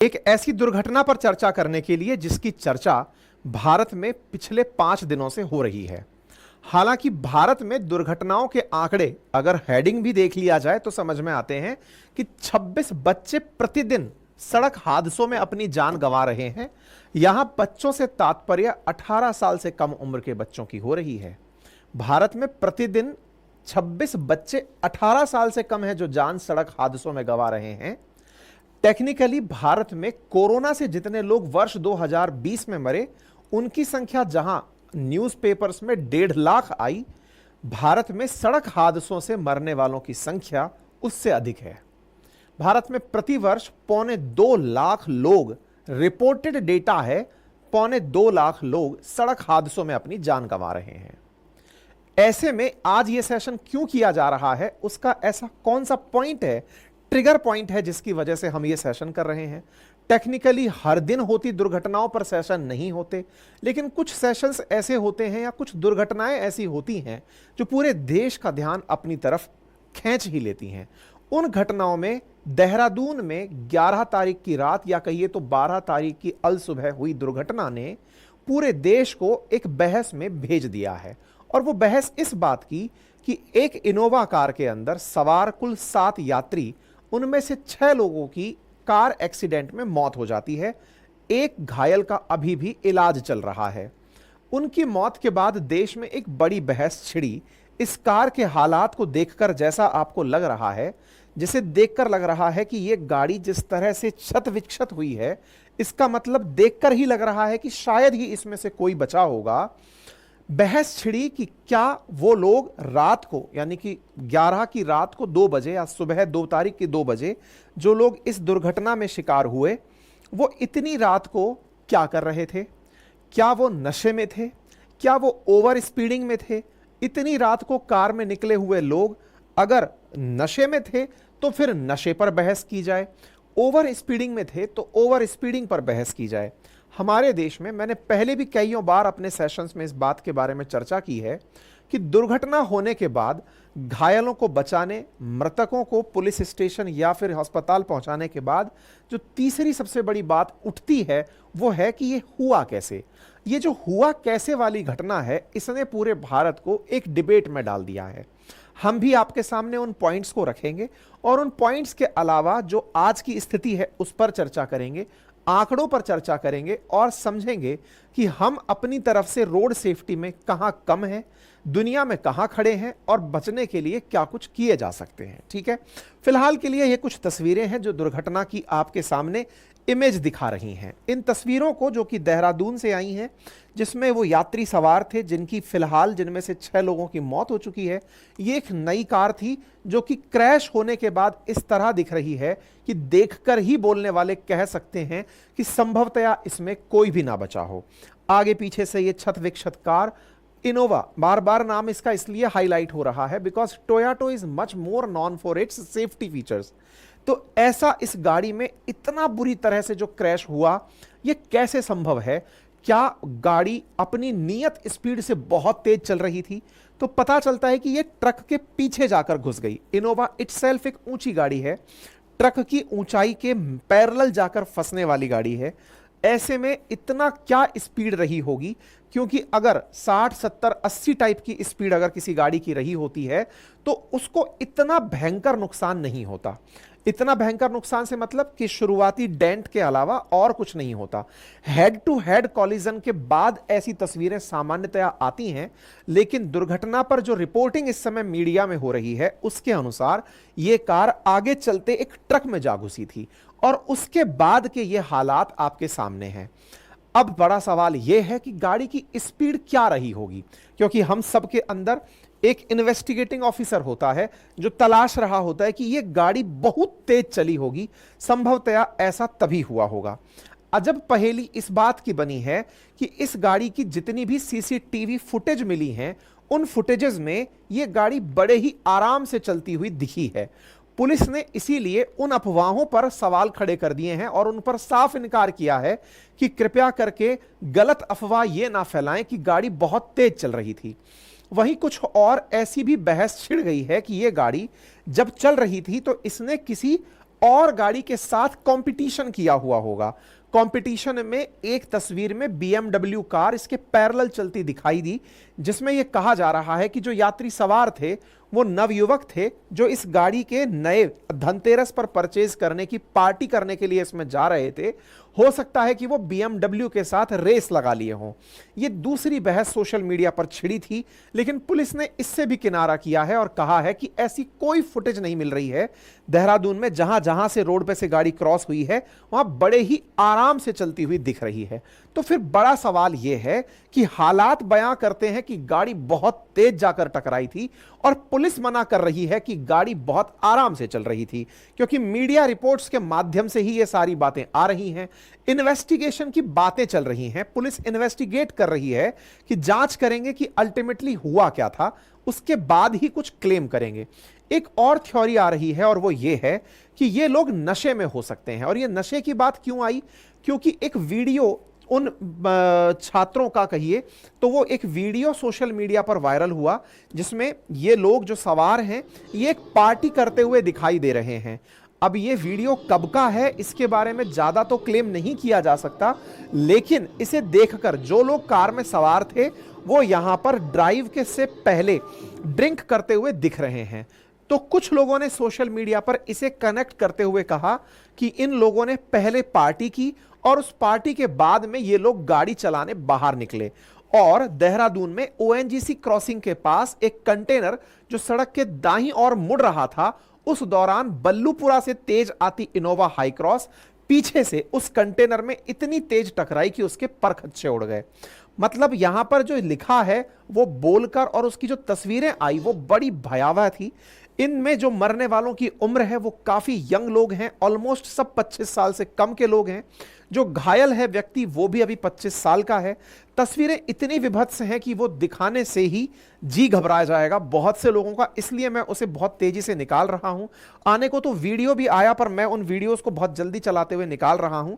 एक ऐसी दुर्घटना पर चर्चा करने के लिए जिसकी चर्चा भारत में पिछले 5 दिनों से हो रही है। हालांकि भारत में दुर्घटनाओं के आंकड़े अगर हेडिंग भी देख लिया जाए तो समझ में आते हैं कि 26 बच्चे प्रतिदिन सड़क हादसों में अपनी जान गंवा रहे हैं। यहां बच्चों से तात्पर्य 18 साल से कम उम्र के बच्चों की हो रही है। भारत में प्रतिदिन 26 बच्चे 18 साल से कम है जो जान सड़क हादसों में गंवा रहे हैं। टेक्निकली भारत में कोरोना से जितने लोग वर्ष 2020 में मरे उनकी संख्या जहां न्यूज़पेपर्स में 1.5 लाख आई, भारत में सड़क हादसों से मरने वालों की संख्या उससे अधिक है। भारत में प्रतिवर्ष 1.25 लाख लोग, रिपोर्टेड डेटा है, 1.25 लाख लोग सड़क हादसों में अपनी जान गंवा रहे हैं। ऐसे में आज यह सेशन क्यों किया जा रहा है, उसका ऐसा कौन सा पॉइंट है, ट्रिगर पॉइंट है जिसकी वजह से हम ये सेशन कर रहे हैं। टेक्निकली हर दिन होती दुर्घटनाओं पर सेशन नहीं होते, लेकिन कुछ सेशंस ऐसे होते हैं या कुछ दुर्घटनाएं ऐसी होती हैं जो पूरे देश का ध्यान अपनी तरफ खींच ही लेती हैं। उन घटनाओं में देहरादून में 11 तारीख की रात या कहिए तो 12 तारीख की अल सुबह हुई दुर्घटना ने पूरे देश को एक बहस में भेज दिया है। और वो बहस इस बात की कि एक इनोवा कार के अंदर सवार कुल 7 यात्री, उनमें से 6 लोगों की कार एक्सीडेंट में मौत हो जाती है। एक घायल का अभी भी इलाज चल रहा है। उनकी मौत के बाद देश में एक बड़ी बहस छिड़ी। इस कार के हालात को देखकर जैसा आपको लग रहा है, जिसे देखकर लग रहा है कि यह गाड़ी जिस तरह से क्षत विक्षत हुई है, इसका मतलब देखकर ही लग रहा है कि शायद ही इसमें से कोई बचा होगा। बहस छिड़ी कि क्या वो लोग रात को, यानी कि 11 की रात को 2 बजे या सुबह 2 तारीख के 2 बजे जो लोग इस दुर्घटना में शिकार हुए, वो इतनी रात को क्या कर रहे थे? क्या वो नशे में थे? क्या वो ओवर स्पीडिंग में थे? इतनी रात को कार में निकले हुए लोग अगर नशे में थे तो फिर नशे पर बहस की जाए, ओवर स्पीडिंग में थे तो ओवर स्पीडिंग पर बहस की जाए। हमारे देश में मैंने पहले भी कईयों बार अपने सेशंस में इस बात के बारे में चर्चा की है कि दुर्घटना होने के बाद घायलों को बचाने, मृतकों को पुलिस स्टेशन या फिर अस्पताल पहुंचाने के बाद जो तीसरी सबसे बड़ी बात उठती है वो है कि ये हुआ कैसे। ये जो हुआ कैसे वाली घटना है, इसने पूरे भारत को एक डिबेट में डाल दिया है। हम भी आपके सामने उन पॉइंट्स को रखेंगे और उन पॉइंट्स के अलावा जो आज की स्थिति है उस पर चर्चा करेंगे, आंकड़ों पर चर्चा करेंगे और समझेंगे कि हम अपनी तरफ से रोड सेफ्टी में कहां कम हैं, दुनिया में कहां खड़े हैं और बचने के लिए क्या कुछ किए जा सकते हैं। ठीक है, फिलहाल के लिए ये कुछ तस्वीरें हैं जो दुर्घटना की आपके सामने इमेज दिखा रही हैं। इन तस्वीरों को, जो कि देहरादून से आई हैं, जिसमें वो यात्री सवार थे जिनकी फिलहाल जिनमें से 6 लोगों की मौत हो चुकी है। ये एक नई कार थी जो कि क्रैश होने के बाद इस तरह दिख रही है कि देखकर ही बोलने वाले कह सकते हैं कि संभवतया इसमें कोई भी ना बचा हो। आगे पीछे से ये क्षत विक्षत कार इनोवा, बार बार नाम इसका इसलिए हाईलाइट हो रहा है because Toyota is much more non for its safety features. तो ऐसा इस गाड़ी में इतना बुरी तरह से जो क्रैश हुआ, यह कैसे संभव है? क्या गाड़ी अपनी नियत स्पीड से बहुत तेज चल रही थी? तो पता चलता है कि यह ट्रक के पीछे जाकर घुस गई। इनोवा इटसेल्फ एक ऊंची गाड़ी है, ट्रक की ऊंचाई के पैरेलल जाकर फंसने वाली गाड़ी है। ऐसे में इतना क्या स्पीड रही होगी, क्योंकि अगर 60, 70, 80 टाइप की स्पीड अगर किसी गाड़ी की रही होती है तो उसको इतना भयंकर नुकसान नहीं होता। इतना भयंकर नुकसान से मतलब कि शुरुआती डेंट के अलावा और कुछ नहीं होता। हेड टू हेड कॉलिजन के बाद ऐसी तस्वीरें सामान्यतया आती हैं, लेकिन दुर्घटना पर जो रिपोर्टिंग इस समय मीडिया में हो रही है उसके अनुसार यह कार आगे चलते एक ट्रक में जा घुसी थी और उसके बाद के ये हालात आपके सामने हैं। अब बड़ा सवाल यह है कि गाड़ी की स्पीड क्या रही होगी, क्योंकि हम सबके अंदर एक इन्वेस्टिगेटिंग ऑफिसर होता है जो तलाश रहा होता है कि यह गाड़ी बहुत तेज चली होगी, संभवतया ऐसा तभी हुआ होगा। अजब पहेली इस बात की बनी है कि इस गाड़ी की जितनी भी सीसीटीवी फुटेज मिली हैं, उन फुटेजेस में यह गाड़ी बड़े ही आराम से चलती हुई दिखी है। पुलिस ने इसीलिए उन अफवाहों पर सवाल खड़े कर दिए हैं और उन पर साफ इनकार किया है कि कृपया करके गलत अफवाह यह ना फैलाएं कि गाड़ी बहुत तेज चल रही थी। वहीं कुछ और ऐसी भी बहस छिड़ गई है कि यह गाड़ी जब चल रही थी तो इसने किसी और गाड़ी के साथ कंपटीशन किया हुआ होगा। कंपटीशन में एक तस्वीर में BMW कार इसके पैरेलल चलती दिखाई दी, जिसमें यह कहा जा रहा है कि जो यात्री सवार थे वो नवयुवक थे जो इस गाड़ी के नए धनतेरस पर परचेज करने की पार्टी करने के लिए इसमें जा रहे थे। हो सकता है कि वो BMW के साथ रेस लगा लिए हों। ये दूसरी बहस सोशल मीडिया पर छिड़ी थी, लेकिन पुलिस ने इससे भी किनारा किया है और कहा है कि ऐसी कोई फुटेज नहीं मिल रही है। देहरादून में जहां जहां से रोड पे से गाड़ी क्रॉस हुई है वहां बड़े ही आराम से चलती हुई दिख रही है। तो फिर बड़ा सवाल यह है कि हालात बयां करते हैं कि गाड़ी बहुत तेज जाकर टकराई थी और पुलिस मना कर रही है कि गाड़ी बहुत आराम से चल रही थी, क्योंकि मीडिया रिपोर्ट्स के माध्यम से ही ये सारी बातें आ रही हैं। इन्वेस्टिगेशन की बातें चल रही हैं, पुलिस इन्वेस्टिगेट कर रही है कि जांच करेंगे कि अल्टीमेटली हुआ क्या था, उसके बाद ही कुछ क्लेम करेंगे। एक और थ्योरी आ रही है और वो ये है कि ये लोग नशे में हो सकते हैं। और ये नशे की बात क्यों आई? क्योंकि एक वीडियो उन छात्रों का कहिए तो वो एक वीडियो सोशल मीडिया पर वायरल हुआ, जिसमें ये लोग जो सवार हैं ये एक पार्टी करते हुए दिखाई दे रहे हैं। अब ये वीडियो कब का है इसके बारे में ज्यादा तो क्लेम नहीं किया जा सकता, लेकिन इसे देखकर जो लोग कार में सवार थे वो यहां पर ड्राइव के से पहले ड्रिंक करते हुए दिख रहे हैं। तो कुछ लोगों ने सोशल मीडिया पर इसे कनेक्ट करते हुए कहा कि इन लोगों ने पहले पार्टी की और उस पार्टी के बाद में ये लोग गाड़ी चलाने बाहर निकले और देहरादून में ONGC क्रॉसिंग के पास एक कंटेनर जो सड़क के दाईं ओर मुड़ रहा था, उस दौरान बल्लूपुरा से तेज आती इनोवा हाई क्रॉस पीछे से उस कंटेनर में इतनी तेज टकराई कि उसके पर खच्चे उड़ गए। मतलब यहां पर जो लिखा है वो बोलकर और उसकी जो तस्वीरें आई वो बड़ी भयावह थी। इनमें जो मरने वालों की उम्र है वो काफी यंग लोग हैं, ऑलमोस्ट सब 25 साल से कम के लोग हैं। जो घायल है व्यक्ति वो भी अभी 25 साल का है। तस्वीरें इतनी विभत्स हैं कि वो दिखाने से ही जी घबरा जाएगा बहुत से लोगों का, इसलिए मैं उसे बहुत तेजी से निकाल रहा हूं। आने को तो वीडियो भी आया पर मैं उन वीडियोस को बहुत जल्दी चलाते हुए निकाल रहा हूं।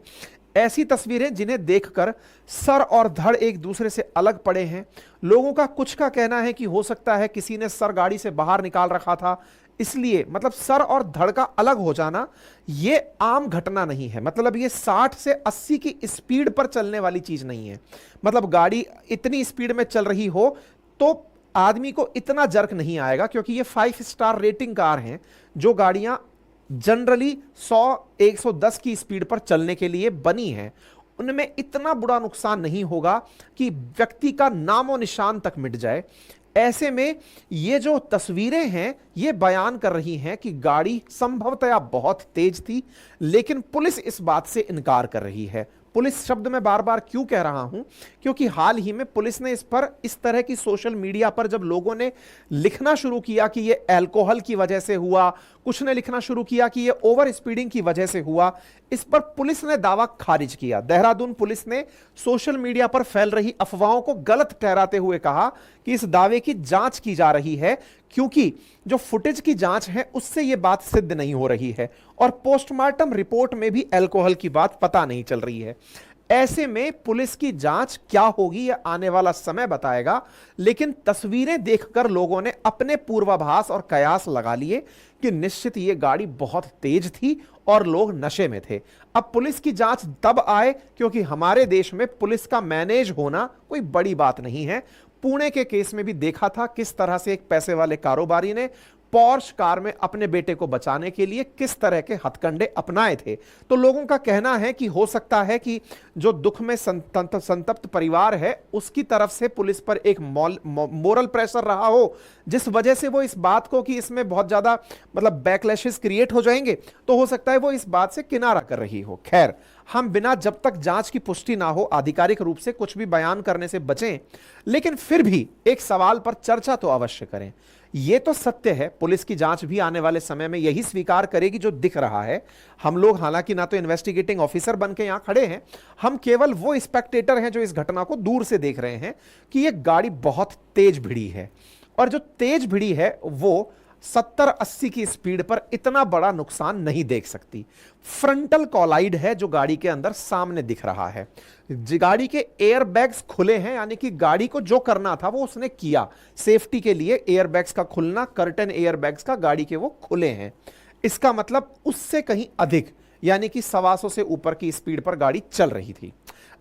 ऐसी तस्वीरें जिन्हें देखकर सर और धड़ एक दूसरे से अलग पड़े हैं। लोगों का कुछ का कहना है कि हो सकता है किसी ने सर गाड़ी से बाहर निकाल रखा था, इसलिए मतलब सर और धड़ का अलग हो जाना ये आम घटना नहीं है। मतलब ये 60 से 80 की स्पीड पर चलने वाली चीज नहीं है। मतलब गाड़ी इतनी स्पीड में चल रही हो तो आदमी को इतना जर्क नहीं आएगा, क्योंकि ये 5 स्टार रेटिंग कार हैं जो गाड़ियां जनरली 100-110 की स्पीड पर चलने के लिए बनी है। उनमें इतना बुरा नुकसान नहीं होगा कि व्यक्ति का नामो निशान तक मिट जाए। ऐसे में ये जो तस्वीरें हैं ये बयान कर रही हैं कि गाड़ी संभवतया बहुत तेज थी, लेकिन पुलिस इस बात से इनकार कर रही है। पुलिस शब्द में बार बार क्यों कह रहा हूं? क्योंकि हाल ही में पुलिस ने इस पर इस तरह की सोशल मीडिया पर जब लोगों ने लिखना शुरू किया कि ये अल्कोहल की वजह से हुआ, कुछ ने लिखना शुरू किया कि ये ओवर स्पीडिंग की वजह से हुआ, इस पर पुलिस ने दावा खारिज किया। देहरादून पुलिस ने सोशल मीडिया पर फैल रही अफवाहों को गलत ठहराते हुए कहा कि इस दावे की जांच की जा रही है, क्योंकि जो फुटेज की जांच है उससे यह बात सिद्ध नहीं हो रही है और पोस्टमार्टम रिपोर्ट में भी अल्कोहल की बात पता नहीं चल रही है। ऐसे में पुलिस की जांच क्या होगी यह आने वाला समय बताएगा, लेकिन तस्वीरें देखकर लोगों ने अपने पूर्वाभास और कयास लगा लिए कि निश्चित यह गाड़ी बहुत तेज थी और लोग नशे में थे। अब पुलिस की जांच तब आए क्योंकि हमारे देश में पुलिस का मैनेज होना कोई बड़ी बात नहीं है। पुणे के केस में भी देखा था किस तरह से एक पैसे वाले कारोबारी ने पॉर्श कार में अपने बेटे को बचाने के लिए किस तरह के हथकंडे अपनाए थे। तो लोगों का कहना है कि हो सकता है कि जो दुख में संतप्त परिवार है उसकी तरफ से पुलिस पर एक मोरल प्रेशर रहा हो, जिस वजह से वो इस बात को कि इसमें बहुत ज्यादा मतलब बैकलैशेस क्रिएट हो जाएंगे, तो हो सकता है वो इस बात से किनारा कर रही हो। खैर, हम बिना जब तक जांच की पुष्टि ना हो आधिकारिक रूप से कुछ भी बयान करने से बचें, लेकिन फिर भी एक सवाल पर चर्चा तो अवश्य करें। यह तो सत्य है, पुलिस की जांच भी आने वाले समय में यही स्वीकार करेगी जो दिख रहा है। हम लोग हालांकि ना तो इन्वेस्टिगेटिंग ऑफिसर बन के यहां खड़े हैं, हम केवल वो स्पेक्टेटर हैं जो इस घटना को दूर से देख रहे हैं कि यह गाड़ी बहुत तेज भिड़ी है और जो तेज भिड़ी है वो 70-80 की स्पीड पर इतना बड़ा नुकसान नहीं देख सकती। फ्रंटल कॉलाइड है जो गाड़ी के अंदर सामने दिख रहा है। गाड़ी के एयर बैग्स खुले हैं, यानी कि गाड़ी को जो करना था वो उसने किया। सेफ्टी के लिए एयर बैग्स का खुलना, कर्टन एयर बैग्स का गाड़ी के वो खुले हैं। इसका मतलब उससे कहीं अधिक यानी कि 125 से ऊपर की स्पीड पर गाड़ी चल रही थी।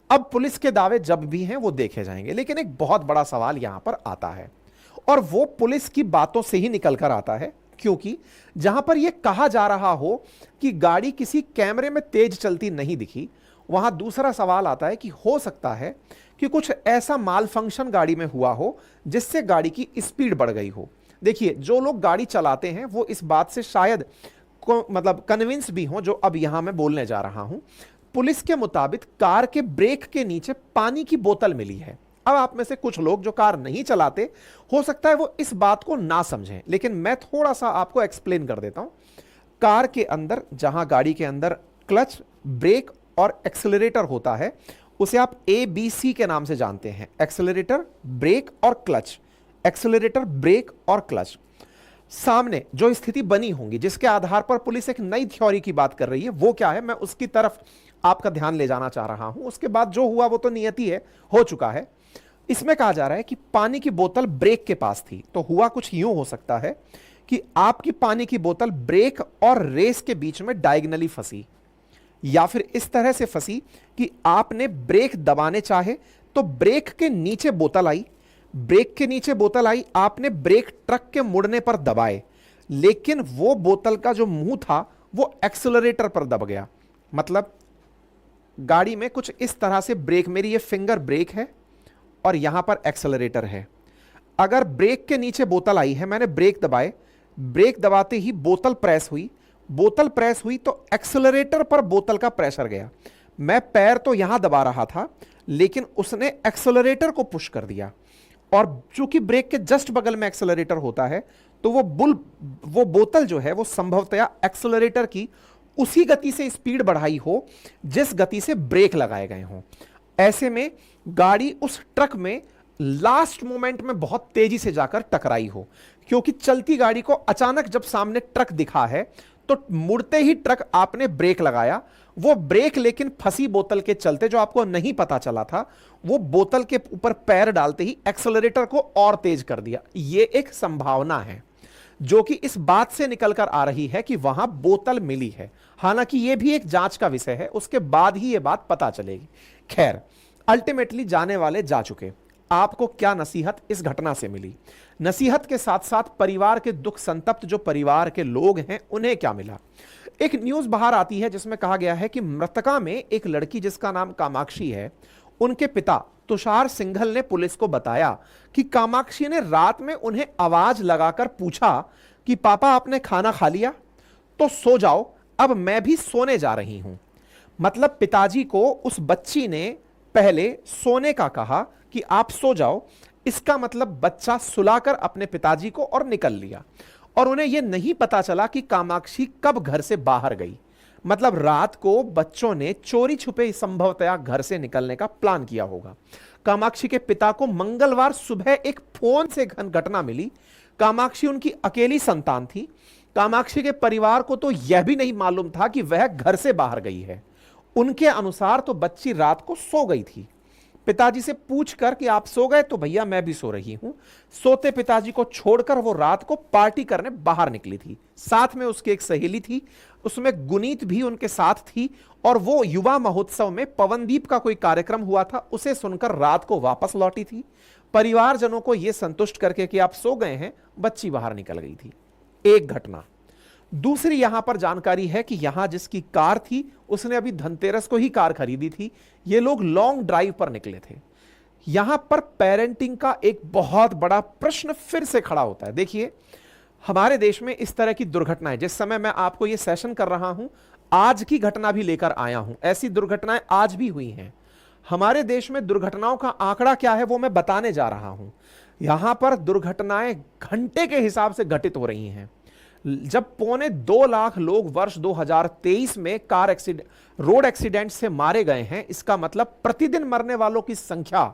अब पुलिस के दावे जब भी हैं वो देखे जाएंगे, लेकिन एक बहुत बड़ा सवाल यहां पर आता है और वो पुलिस की बातों से ही निकल कर आता है, क्योंकि जहां पर यह कहा जा रहा हो कि गाड़ी किसी कैमरे में तेज चलती नहीं दिखी, वहां दूसरा सवाल आता है कि हो सकता है कि कुछ ऐसा माल फंक्शन गाड़ी में हुआ हो जिससे गाड़ी की स्पीड बढ़ गई हो। देखिए, जो लोग गाड़ी चलाते हैं वो इस बात से शायद मतलब कन्विंस भी हो जो अब यहां मैं बोलने जा रहा हूं। पुलिस के मुताबिक कार के ब्रेक के नीचे पानी की बोतल मिली है। अब आप में से कुछ लोग जो कार नहीं चलाते, हो सकता है वो इस बात को ना समझें, लेकिन मैं थोड़ा सा आपको एक्सप्लेन कर देता हूं। कार के अंदर, जहां गाड़ी के अंदर क्लच, ब्रेक और एक्सेलरेटर होता है, उसे आप ABC के नाम से जानते हैं। एक्सेलरेटर, ब्रेक और क्लच। एक्सेलरेटर, ब्रेक और क्लच। सामने जो स्थिति बनी होंगी जिसके आधार पर पुलिस एक नई थ्योरी की बात कर रही है, वो क्या है, मैं उसकी तरफ आपका ध्यान ले जाना चाह रहा हूं। उसके बाद जो हुआ वो तो नियति है, हो चुका है। इसमें कहा जा रहा है कि पानी की बोतल ब्रेक के पास थी, तो हुआ कुछ यूं हो सकता है कि आपकी पानी की बोतल ब्रेक और रेस के बीच में डायगनली फंसी, या फिर इस तरह से फंसी कि आपने ब्रेक दबाने चाहे तो ब्रेक के नीचे बोतल आई, ब्रेक के नीचे बोतल आई, आपने ब्रेक ट्रक के मुड़ने पर दबाए, लेकिन वो बोतल का जो मुंह था वो एक्सेलरेटर पर दब गया। मतलब गाड़ी में कुछ इस तरह से ब्रेक, मेरी ये फिंगर ब्रेक है और यहां पर एक्सेलरेटर है। अगर ब्रेक के नीचे बोतल आई है, मैंने ब्रेक दबाए, ब्रेक दबाते ही बोतल प्रेस हुई, बोतल प्रेस हुई तो एक्सेलरेटर पर बोतल का प्रेशर गया। मैं पैर तो यहां दबा रहा था, लेकिन उसने एक्सेलरेटर को पुश कर दिया, और चूंकि ब्रेक के जस्ट बगल में एक्सेलरेटर होता है, तो वो बोतल जो है वो संभवतया एक्सेलरेटर की उसी गति से स्पीड बढ़ाई हो जिस गति से ब्रेक लगाए गए हों। ऐसे में गाड़ी उस ट्रक में लास्ट मोमेंट में बहुत तेजी से जाकर टकराई हो, क्योंकि चलती गाड़ी को अचानक जब सामने ट्रक दिखा है तो मुड़ते ही ट्रक आपने ब्रेक लगाया, वो ब्रेक लेकिन फंसी बोतल के चलते, जो आपको नहीं पता चला था, वो बोतल के ऊपर पैर डालते ही एक्सेलरेटर को और तेज कर दिया। ये एक संभावना है जो कि इस बात से निकलकर आ रही है कि वहां बोतल मिली है। हालांकि यह भी एक जांच का विषय है, उसके बाद ही यह बात पता चलेगी। खैर, अल्टीमेटली जाने वाले जा चुके। आपको क्या नसीहत इस घटना से मिली? नसीहत के साथ साथ परिवार के दुख संतप्त जो परिवार के लोग हैं उन्हें क्या मिला? एक न्यूज बाहर आती है जिसमें कहा गया है कि मृतका में एक लड़की जिसका नाम कामाक्षी है, उनके पिता तुषार सिंघल ने पुलिस को बताया कि कामाक्षी ने रात में उन्हें आवाज लगाकर पूछा कि पापा आपने खाना खा लिया? तो सो जाओ, अब मैं भी सोने जा रही हूं। मतलब पिताजी को उस बच्ची ने पहले सोने का कहा कि आप सो जाओ, इसका मतलब बच्चा सुलाकर अपने पिताजी को और निकल लिया, और उन्हें यह नहीं पता चला कि कामाक्षी कब घर से बाहर गई। मतलब रात को बच्चों ने चोरी छुपे संभवतया घर से निकलने का प्लान किया होगा। कामाक्षी के पिता को मंगलवार सुबह एक फोन से घटना मिली। कामाक्षी उनकी अकेली संतान थी। कामाक्षी के परिवार को तो यह भी नहीं मालूम था कि वह घर से बाहर गई है। उनके अनुसार तो बच्ची रात को सो गई थी। पिताजी से पूछकर कि आप सो गए, तो भैया मैं भी सो रही हूं। सोते पिताजी को छोड़कर वो रात को पार्टी करने बाहर निकली थी। साथ में उसकी एक सहेली थी, उसमें गुनीत भी उनके साथ थी, और वो युवा महोत्सव में पवनदीप का कोई कार्यक्रम हुआ था, उसे सुनकर रात को वापस लौटी थी। परिवारजनों को यह संतुष्ट करके कि आप सो गए हैं, बच्ची बाहर निकल गई थी। एक घटना। दूसरी यहां पर जानकारी है कि यहां जिसकी कार थी उसने अभी धनतेरस को ही कार खरीदी थी। ये लोग लॉन्ग ड्राइव पर निकले थे। यहां पर पेरेंटिंग का एक बहुत बड़ा प्रश्न फिर से खड़ा होता है। देखिए, हमारे देश में इस तरह की दुर्घटनाएं, जिस समय मैं आपको यह सेशन कर रहा हूं, आज की घटना भी लेकर आया हूं। ऐसी दुर्घटनाएं आज भी हुई हैं। हमारे देश में दुर्घटनाओं का आंकड़ा क्या है वो मैं बताने जा रहा हूं। यहां पर दुर्घटनाएं घंटे के हिसाब से घटित हो रही हैं। जब 2.25 लाख लोग वर्ष 2023 में रोड एक्सीडेंट से मारे गए हैं, इसका मतलब प्रतिदिन मरने वालों की संख्या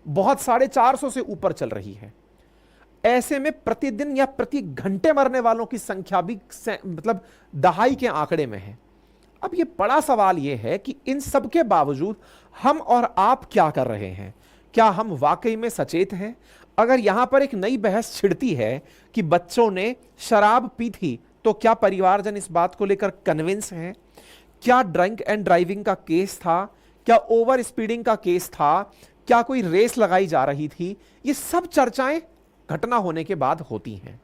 बहुत 450 से ऊपर चल रही है। ऐसे में प्रतिदिन या प्रति घंटे मरने वालों की संख्या भी मतलब दहाई के आंकड़े में है। अब यह बड़ा सवाल यह है कि इन सब के बावजूद हम और आप क्या कर रहे हैं? क्या हम वाकई में सचेत हैं? अगर यहां पर एक नई बहस छिड़ती है कि बच्चों ने शराब पी थी तो क्या परिवारजन इस बात को लेकर कन्विंस हैं? क्या ड्रंक एंड ड्राइविंग का केस था? क्या ओवर स्पीडिंग का केस था? क्या कोई रेस लगाई जा रही थी? ये सब चर्चाएं घटना होने के बाद होती हैं।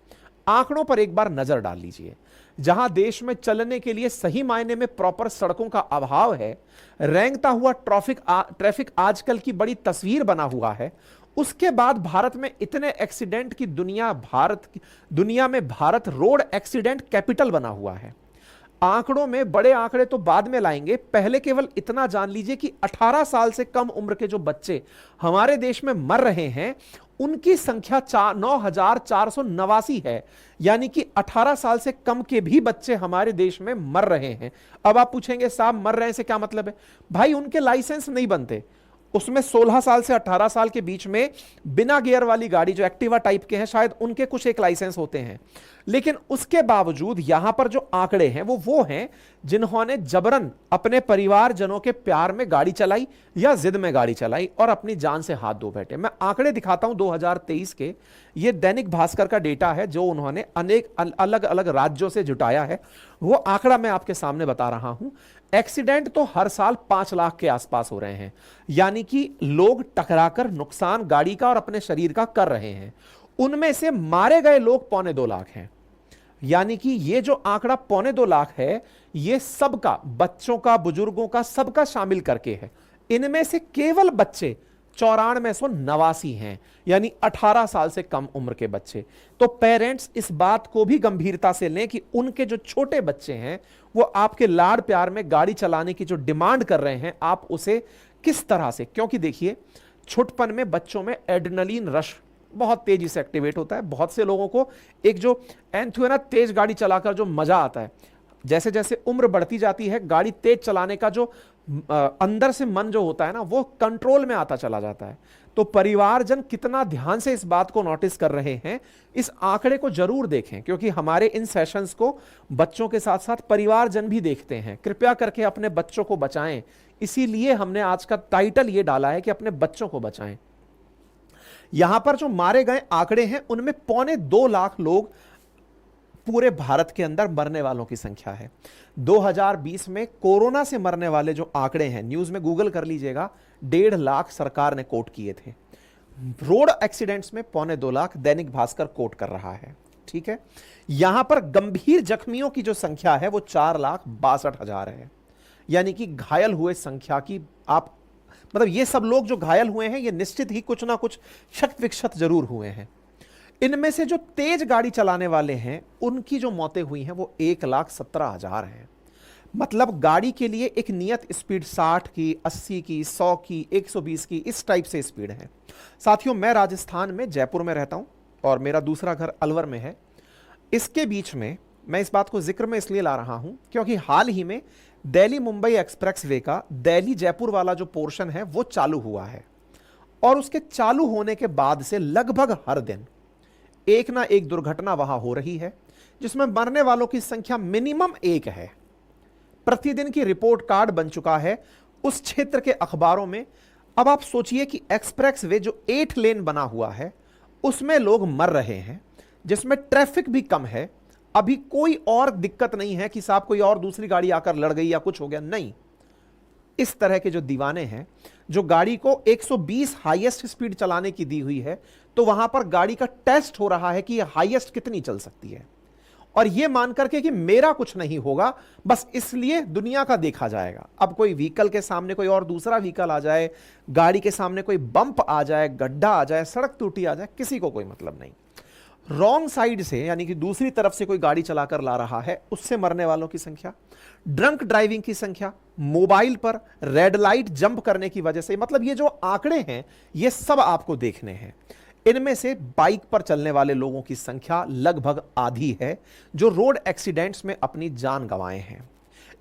आंकड़ों पर एक बार नजर डाल लीजिए। जहां देश में चलने के लिए सही मायने में प्रॉपर सड़कों का अभाव है, रेंगता हुआ ट्रैफिक आजकल की बड़ी तस्वीर बना हुआ है, उसके बाद भारत में इतने एक्सीडेंट की दुनिया में भारत रोड एक्सीडेंट कैपिटल बना हुआ है। आंकड़ों में बड़े आंकड़े तो बाद में लाएंगे, पहले केवल इतना जान लीजिए कि 18 साल से कम उम्र के जो बच्चे हमारे देश में मर रहे हैं उनकी संख्या 9,489 है। यानी कि 18 साल से कम के भी बच्चे हमारे देश में मर रहे हैं। अब आप पूछेंगे साहब मर रहे हैं से क्या मतलब है? भाई उनके लाइसेंस नहीं बनते, उसमें 16 साल से 18 साल के बीच में बिना गियर वाली गाड़ी जो एक्टिवा टाइप के हैं शायद उनके कुछ एक लाइसेंस होते हैं, लेकिन उसके बावजूद यहां पर जो आंकड़े हैं वो हैं जिन्होंने जबरन अपने परिवारजनों के प्यार में गाड़ी चलाई या जिद में गाड़ी चलाई और अपनी जान से हाथ धो बैठे। मैं आंकड़े दिखाता हूं 2023 के, ये दैनिक भास्कर का डेटा है जो उन्होंने अनेक अलग अलग राज्यों से जुटाया है, वो आंकड़ा मैं आपके सामने बता रहा हूं। एक्सीडेंट तो हर साल 5 लाख के आसपास हो रहे हैं, यानी कि लोग टकराकर नुकसान गाड़ी का और अपने शरीर का कर रहे हैं। उनमें से मारे गए लोग 2.25 लाख हैं, यानी कि ये जो आंकड़ा 2.25 लाख है ये सबका, बच्चों का, बुजुर्गों का, सबका शामिल करके है। इनमें से केवल बच्चे 9489 हैं, यानी 18 साल से कम उम्र के बच्चे। तो पेरेंट्स इस बात को भी गंभीरता से लें कि उनके जो छोटे बच्चे हैं वो आपके लाड़ प्यार में गाड़ी चलाने की जो डिमांड कर रहे हैं, आप उसे किस तरह से, क्योंकि देखिए छुटपन में बच्चों में एड्रेनलिन रश बहुत तेजी से एक्टिवेट होता है। बहुत से लोगों को एक जो एंथुएना तेज गाड़ी चलाकर जो मजा आता है, जैसे जैसे उम्र बढ़ती जाती है गाड़ी तेज चलाने का जो अंदर से मन जो होता है ना वो कंट्रोल में आता चला जाता है। तो परिवारजन कितना ध्यान से इस बात को नोटिस कर रहे हैं, इस आंकड़े को जरूर देखें, क्योंकि हमारे इन सेशंस को बच्चों के साथ साथ परिवारजन भी देखते हैं। कृपया करके अपने बच्चों को बचाएं, इसीलिए हमने आज का टाइटल ये डाला है कि अपने बच्चों को बचाएं। यहां पर जो मारे गए आंकड़े हैं उनमें 2.25 लाख लोग पूरे भारत के अंदर मरने वालों की संख्या है। 2020 में कोरोना से मरने वाले जो आंकड़े हैं, न्यूज में गूगल कर लीजिएगा, 1.5 लाख सरकार ने कोट किए थे। रोड एक्सीडेंट्स में 2.25 लाख दैनिक भास्कर कोट कर रहा है। ठीक है, यहां पर गंभीर जख्मियों की जो संख्या है वो 4,62,000 है, यानी कि घायल हुए संख्या की आप मतलब ये सब लोग जो घायल हुए हैं ये निश्चित ही कुछ ना कुछ क्षत विक्षत जरूर हुए हैं। इनमें से जो तेज गाड़ी चलाने वाले हैं उनकी जो मौतें हुई हैं वो 1,17,000 है। मतलब गाड़ी के लिए एक नियत स्पीड 60 की, 80 की, 100 की, 120 की, इस टाइप से स्पीड है। साथियों, मैं राजस्थान में जयपुर में रहता हूं और मेरा दूसरा घर अलवर में है। इसके बीच में मैं इस बात को जिक्र में इसलिए ला रहा हूं क्योंकि हाल ही में दिल्ली मुंबई एक्सप्रेसवे का दिल्ली जयपुर वाला जो पोर्शन है वो चालू हुआ है, और उसके चालू होने के बाद से लगभग हर दिन एक ना एक दुर्घटना वहां हो रही है जिसमें मरने वालों की संख्या मिनिमम 1 है। प्रतिदिन की रिपोर्ट कार्ड बन चुका है उस क्षेत्र के अखबारों में। अब आप सोचिए कि एक्सप्रेसवे जो 8 लेन बना हुआ है उसमें लोग मर रहे हैं, जिसमें ट्रैफिक भी कम है। अभी कोई और दिक्कत नहीं है कि साहब कोई और दूसरी गाड़ी आकर लड़ गई या कुछ हो गया, नहीं। इस तरह के जो दीवाने हैं, जो गाड़ी को 120 हाईएस्ट स्पीड चलाने की दी हुई है, तो वहां पर गाड़ी का टेस्ट हो रहा है कि यह हाईएस्ट कितनी चल सकती है, और यह मान करके कि मेरा कुछ नहीं होगा, बस इसलिए दुनिया का देखा जाएगा। अब कोई व्हीकल के सामने कोई और दूसरा व्हीकल आ जाए, गाड़ी के सामने कोई बंप आ जाए, गड्ढा आ जाए, सड़क टूटी आ जाए, किसी को कोई मतलब नहीं। रॉन्ग साइड से, यानी कि दूसरी तरफ से कोई गाड़ी चलाकर ला रहा है, उससे मरने वालों की संख्या, ड्रंक ड्राइविंग की संख्या, मोबाइल पर रेड लाइट जंप करने की वजह से, मतलब ये जो आंकड़े हैं ये सब आपको देखने हैं। इनमें से बाइक पर चलने वाले लोगों की संख्या लगभग आधी है जो रोड एक्सीडेंट्स में अपनी जान गंवाए हैं।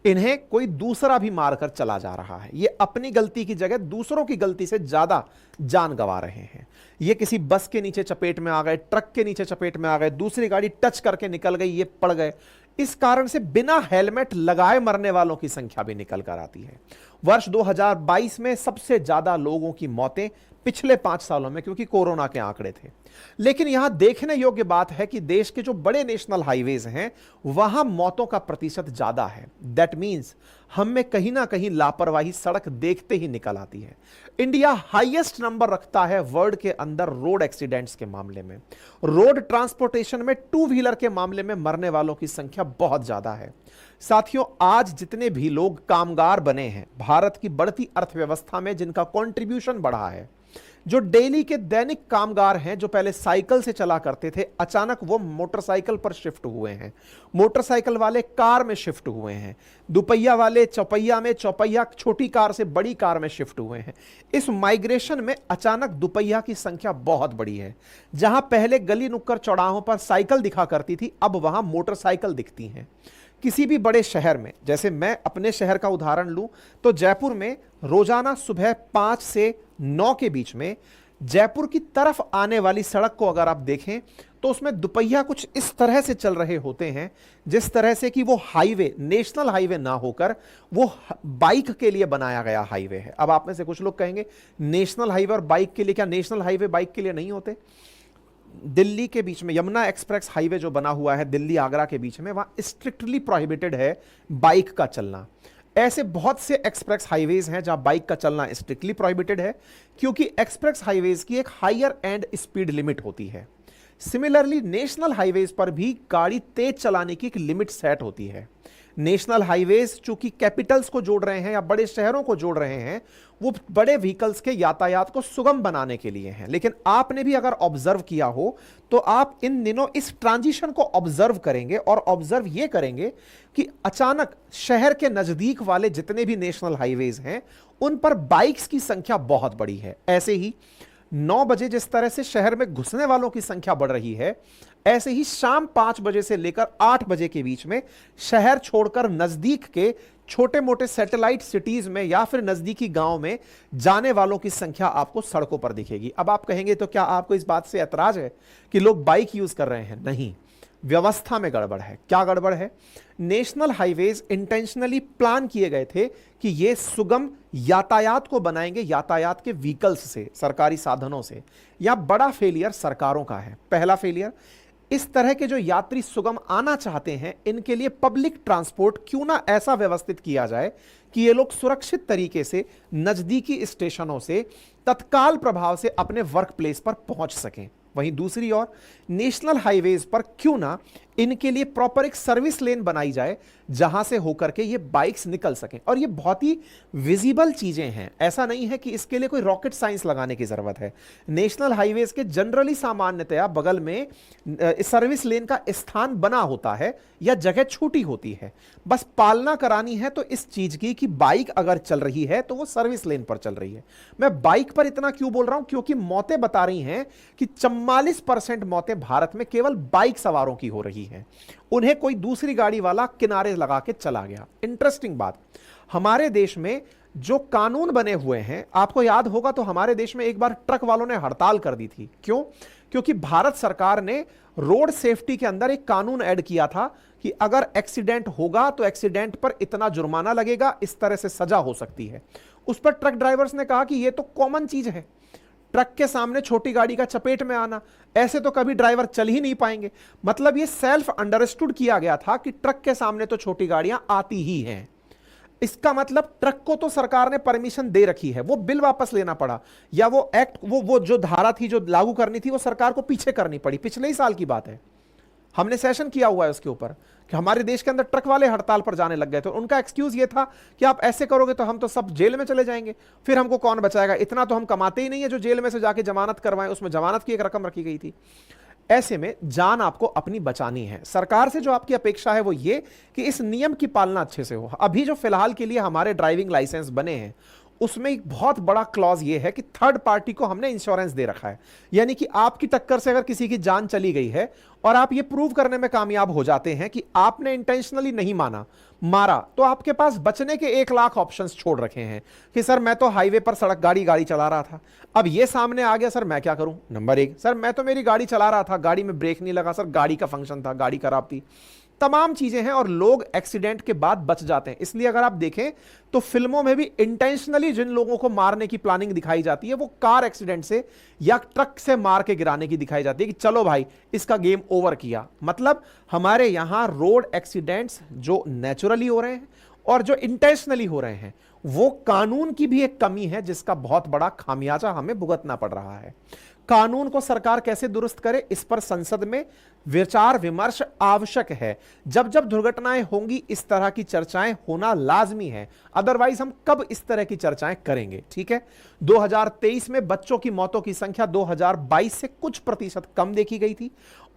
इन्हें कोई दूसरा भी मारकर चला जा रहा है, ये अपनी गलती की जगह दूसरों की गलती से ज्यादा जान गंवा रहे हैं। ये किसी बस के नीचे चपेट में आ गए, ट्रक के नीचे चपेट में आ गए, दूसरी गाड़ी टच करके निकल गई, ये पड़ गए। इस कारण से बिना हेलमेट लगाए मरने वालों की संख्या भी निकल कर आती है। वर्ष 2022 में सबसे ज्यादा लोगों की मौतें पिछले 5 सालों में, क्योंकि कोरोना के आंकड़े थे। लेकिन यहां देखने योग्य बात है कि देश के जो बड़े नेशनल हाईवेज हैं वहां मौतों का प्रतिशत ज्यादा है। दैट मीन्स हम में कहीं ना कहीं लापरवाही सड़क देखते ही निकल आती है। इंडिया हाईएस्ट नंबर रखता है वर्ल्ड के अंदर रोड एक्सीडेंट्स के मामले में। रोड ट्रांसपोर्टेशन में टू व्हीलर के मामले में मरने वालों की संख्या बहुत ज्यादा है। साथियों, आज जितने भी लोग कामगार बने हैं भारत की बढ़ती अर्थव्यवस्था में, जिनका कंट्रीब्यूशन बढ़ा है, जो डेली के दैनिक कामगार हैं, जो पहले साइकिल से चला करते थे, अचानक वो मोटरसाइकिल पर शिफ्ट हुए हैं। मोटरसाइकिल वाले कार में शिफ्ट हुए हैं, दुपहिया वाले चौपहिया में, चौपहिया छोटी कार से बड़ी कार में शिफ्ट हुए हैं। इस माइग्रेशन में अचानक दुपहिया की संख्या बहुत बड़ी है। जहां पहले गली नुक्कड़ चौराहों पर साइकिल दिखा करती थी, अब वहां मोटरसाइकिल दिखती हैं। किसी भी बड़े शहर में, जैसे मैं अपने शहर का उदाहरण लूं तो जयपुर में रोजाना सुबह 5 से 9 के बीच में जयपुर की तरफ आने वाली सड़क को अगर आप देखें तो उसमें दुपहिया कुछ इस तरह से चल रहे होते हैं जिस तरह से कि वो हाईवे, नेशनल हाईवे ना होकर वो बाइक के लिए बनाया गया हाईवे है। अब आप में से कुछ लोग कहेंगे नेशनल हाईवे और बाइक के लिए, क्या नेशनल हाईवे बाइक के लिए नहीं होते? दिल्ली के बीच में यमुना एक्सप्रेस हाईवे जो बना हुआ है दिल्ली आगरा के बीच में, वहां स्ट्रिक्टली प्रोहिबिटेड है बाइक का चलना। ऐसे बहुत से एक्सप्रेस हाईवेज हैं जहां बाइक का चलना स्ट्रिक्टली प्रोहिबिटेड है, क्योंकि एक्सप्रेस हाईवेज की एक हायर एंड स्पीड लिमिट होती है। सिमिलरली नेशनल हाईवेज पर भी गाड़ी तेज चलाने की एक लिमिट सेट होती है। नेशनल हाईवेज चूंकि कैपिटल्स को जोड़ रहे हैं या बड़े शहरों को जोड़ रहे हैं, वो बड़े व्हीकल्स के यातायात को सुगम बनाने के लिए हैं। लेकिन आपने भी अगर ऑब्जर्व किया हो तो आप इन दिनों इस ट्रांजिशन को ऑब्जर्व करेंगे और ऑब्जर्व ये करेंगे कि अचानक शहर के नजदीक वाले जितने भी नेशनल हाईवेज हैं उन पर बाइक्स की संख्या बहुत बड़ी है। ऐसे ही 9 बजे जिस तरह से शहर में घुसने वालों की संख्या बढ़ रही है, ऐसे ही शाम 5 बजे से लेकर 8 बजे के बीच में शहर छोड़कर नजदीक के छोटे मोटे सैटेलाइट सिटीज में या फिर नजदीकी गांव में जाने वालों की संख्या आपको सड़कों पर दिखेगी। अब आप कहेंगे तो क्या आपको इस बात से ऐतराज है कि लोग बाइक यूज कर रहे हैं? नहीं, व्यवस्था में गड़बड़ है। क्या गड़बड़ है? नेशनल हाईवेज इंटेंशनली प्लान किए गए थे कि ये सुगम यातायात को बनाएंगे, यातायात के व्हीकल्स से, सरकारी साधनों से। या बड़ा फेलियर सरकारों का है। पहला फेलियर, इस तरह के जो यात्री सुगम आना चाहते हैं इनके लिए पब्लिक ट्रांसपोर्ट क्यों ना ऐसा व्यवस्थित किया जाए कि ये लोग सुरक्षित तरीके से नजदीकी स्टेशनों से तत्काल प्रभाव से अपने वर्क प्लेस पर पहुंच सकें। वहीं दूसरी ओर नेशनल हाईवेज पर क्यों ना इनके लिए प्रॉपर एक सर्विस लेन बनाई जाए जहां से होकर के ये बाइक्स निकल सकें। और ये बहुत ही विजिबल चीजें हैं, ऐसा नहीं है कि इसके लिए कोई रॉकेट साइंस लगाने की जरूरत है। नेशनल हाईवेज के जनरली सामान्यतया बगल में सर्विस लेन का स्थान बना होता है या जगह छूटी होती है। बस पालना करानी है तो इस चीज की कि बाइक अगर चल रही है तो वो सर्विस लेन पर चल रही है। मैं बाइक पर इतना क्यों बोल रहा हूं? क्योंकि मौतें बता रही हैं कि 44% मौतें भारत में केवल बाइक सवारों की हो रही है। उन्हें कोई दूसरी गाड़ी वाला किनारे लगा के चला गया। इंटरेस्टिंग बात, हमारे देश में जो कानून बने हुए हैं, आपको याद होगा तो हमारे देश में एक बार ट्रक वालों ने हड़ताल कर दी थी। क्यों? क्योंकि भारत सरकार ने रोड सेफ्टी के अंदर एक कानून ऐड किया था कि अगर एक्सीडेंट होगा तो एक्सीडेंट पर इतना जुर्माना लगेगा, इस तरह से सजा हो सकती है। उस पर ट्रक ड्राइवर्स ने कहा कि यह तो कॉमन चीज है, ट्रक के सामने छोटी गाड़ी का चपेट में आना, ऐसे तो कभी ड्राइवर चल ही नहीं पाएंगे। मतलब ये सेल्फ अंडरस्टूड किया गया था कि ट्रक के सामने तो छोटी गाड़ियां आती ही हैं। इसका मतलब ट्रक को तो सरकार ने परमिशन दे रखी है, वो बिल वापस लेना पड़ा या वो एक्ट, वो जो धारा थी जो लागू करनी थी वो सरकार को पीछे करनी पड़ी। पिछले ही साल की बात है, हमने सेशन किया हुआ है उसके ऊपर कि हमारे देश के अंदर ट्रक वाले हड़ताल पर जाने लग गए थे। उनका एक्सक्यूज ये था कि आप ऐसे करोगे तो हम तो सब जेल में चले जाएंगे, फिर हमको कौन बचाएगा, इतना तो हम कमाते ही नहीं है जो जेल में से जाके जमानत करवाएं। उसमें जमानत की एक रकम रखी गई थी। ऐसे में जान आपको अपनी बचानी है। सरकार से जो आपकी अपेक्षा है वो ये कि इस नियम की पालना अच्छे से हो। अभी जो फिलहाल के लिए हमारे ड्राइविंग लाइसेंस बने हैं उसमें एक बहुत बड़ा क्लॉज ये है कि थर्ड पार्टी को हमने इंश्योरेंस दे रखा है। यानी कि आपकी टक्कर से अगर किसी की जान चली गई है और आप ये प्रूव करने में कामयाब हो जाते हैं कि आपने इंटेंशनली नहीं मारा, तो आपके पास बचने के 1 लाख ऑप्शंस छोड़ रखे हैं कि सर मैं तो हाईवे पर सड़क गाड़ी चला रहा था, अब ये सामने आ गया, सर मैं क्या करूं? नंबर 1, सर मैं तो मेरी गाड़ी चला रहा था, गाड़ी में ब्रेक नहीं लगा, सर गाड़ी का फंक्शन था, गाड़ी खराब थी। तमाम चीजें हैं और लोग एक्सीडेंट के बाद बच जाते हैं। इसलिए अगर आप देखें तो फिल्मों में भी इंटेंशनली जिन लोगों को मारने की प्लानिंग दिखाई जाती है वो कार एक्सीडेंट से या ट्रक से मार के गिराने की दिखाई जाती है कि चलो भाई इसका गेम ओवर किया। मतलब हमारे यहां रोड एक्सीडेंट्स जो नेचुरली हो रहे हैं और जो इंटेंशनली हो रहे हैं, वो कानून की भी एक कमी है जिसका बहुत बड़ा खामियाजा हमें भुगतना पड़ रहा है। कानून को सरकार कैसे दुरुस्त करे, इस पर संसद में विचार विमर्श आवश्यक है। जब जब दुर्घटनाएं होंगी इस तरह की चर्चाएं होना लाजमी है, अदरवाइज हम कब इस तरह की चर्चाएं करेंगे। ठीक है, 2023 में बच्चों की मौतों की संख्या 2022 से कुछ प्रतिशत कम देखी गई थी।